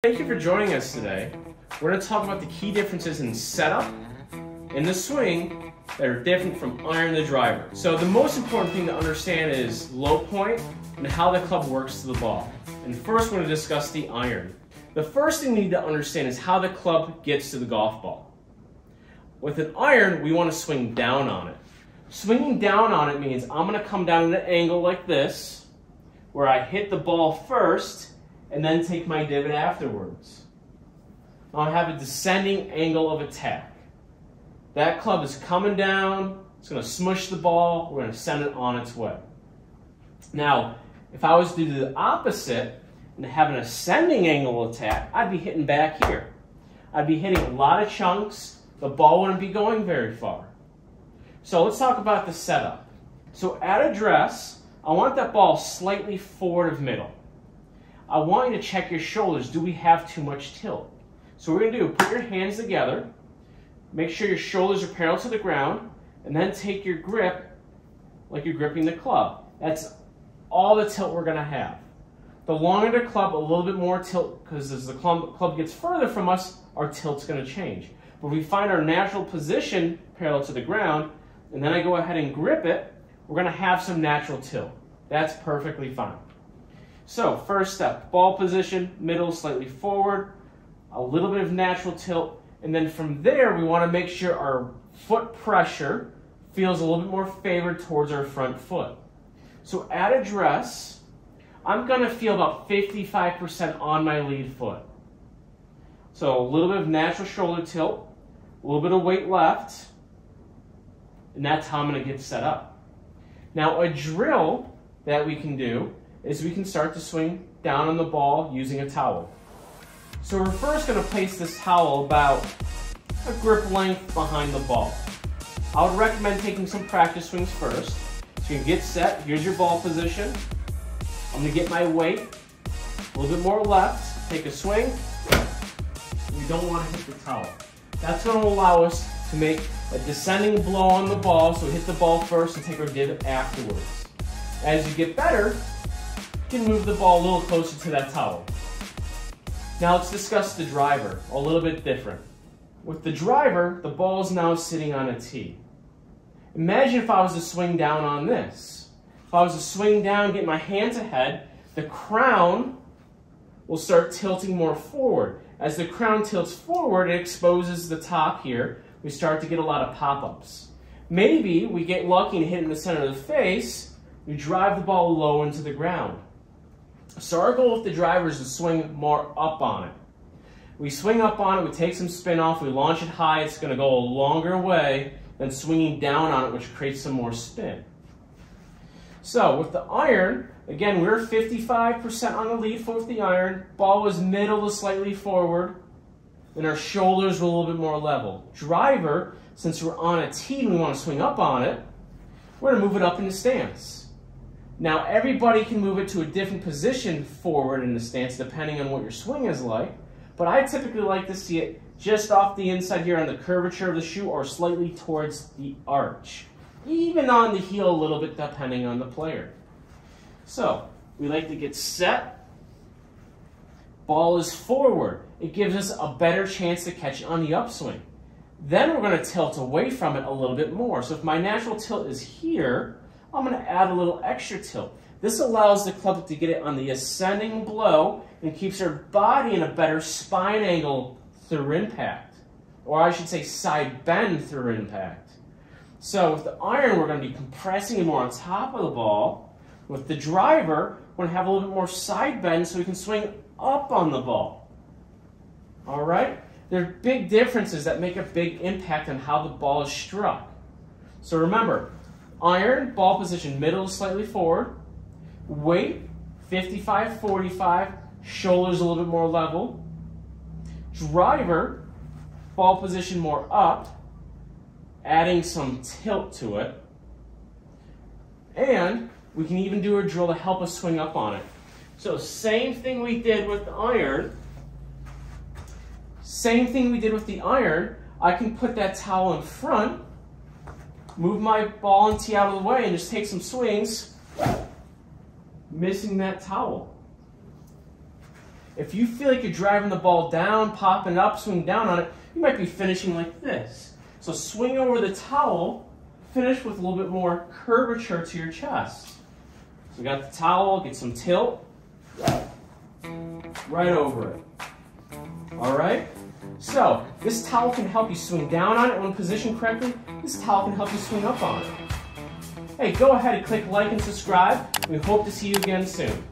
Thank you for joining us today. We're going to talk about the key differences in setup and the swing that are different from iron to driver. So the most important thing to understand is low point and how the club works to the ball. And first we're going to discuss the iron. The first thing we need to understand is how the club gets to the golf ball. With an iron, we want to swing down on it. Swinging down on it means I'm going to come down at an angle like this, where I hit the ball first, and then take my divot afterwards. Now I have a descending angle of attack. That club is coming down, it's going to smush the ball, we're going to send it on its way. Now, if I was to do the opposite and have an ascending angle attack, I'd be hitting back here. I'd be hitting a lot of chunks, the ball wouldn't be going very far. So let's talk about the setup. So at address, I want that ball slightly forward of middle. I want you to check your shoulders. Do we have too much tilt? So what we're going to do, put your hands together, make sure your shoulders are parallel to the ground, and then take your grip like you're gripping the club. That's all the tilt we're going to have. The longer the club, a little bit more tilt, because as the club gets further from us, our tilt's going to change. But if we find our natural position parallel to the ground, and then I go ahead and grip it, we're going to have some natural tilt. That's perfectly fine. So first step, ball position, middle, slightly forward, a little bit of natural tilt, and then from there we want to make sure our foot pressure feels a little bit more favored towards our front foot. So at address, I'm going to feel about 55% on my lead foot. So a little bit of natural shoulder tilt, a little bit of weight left, and that's how I'm going to get set up. Now a drill that we can do is we can start to swing down on the ball using a towel. So we're first going to place this towel about a grip length behind the ball. I would recommend taking some practice swings first. So you can get set, here's your ball position. I'm going to get my weight, a little bit more left, take a swing. We don't want to hit the towel. That's going to allow us to make a descending blow on the ball, so we hit the ball first and take our divot afterwards. As you get better, you can move the ball a little closer to that towel. Now let's discuss the driver, a little bit different. With the driver, the ball is now sitting on a tee. Imagine if I was to swing down on this. If I was to swing down, get my hands ahead, the crown will start tilting more forward. As the crown tilts forward, it exposes the top here. We start to get a lot of pop-ups. Maybe we get lucky and hit it in the center of the face, we drive the ball low into the ground. So our goal with the driver is to swing more up on it. We swing up on it, we take some spin off, we launch it high, it's going to go a longer way than swinging down on it, which creates some more spin. So with the iron, again, we're 55% on the lead foot with the iron, ball was middle to slightly forward, and our shoulders were a little bit more level. Driver, since we're on a tee and we want to swing up on it, we're going to move it up into stance. Now everybody can move it to a different position forward in the stance depending on what your swing is like, but I typically like to see it just off the inside here on the curvature of the shoe or slightly towards the arch. Even on the heel a little bit depending on the player. So we like to get set, ball is forward. It gives us a better chance to catch it on the upswing. Then we're going to tilt away from it a little bit more. So if my natural tilt is here, I'm going to add a little extra tilt. This allows the club to get it on the ascending blow and keeps our body in a better spine angle through impact. Or I should say side bend through impact. So with the iron, we're going to be compressing it more on top of the ball. With the driver, we're going to have a little bit more side bend so we can swing up on the ball. All right? There are big differences that make a big impact on how the ball is struck. So remember, iron, ball position, middle slightly forward. Weight, 55-45, shoulders a little bit more level. Driver, ball position more up, adding some tilt to it. And we can even do a drill to help us swing up on it. So same thing we did with the iron. Same thing we did with the iron. I can put that towel in front, move my ball and tee out of the way, and just take some swings, missing that towel. If you feel like you're driving the ball down, popping it up, swing down on it, you might be finishing like this. So swing over the towel, finish with a little bit more curvature to your chest. So we got the towel, get some tilt, right over it. All right? So this towel can help you swing down on it when positioned correctly. This towel can help you swing up on it. Hey, go ahead and click like and subscribe. We hope to see you again soon.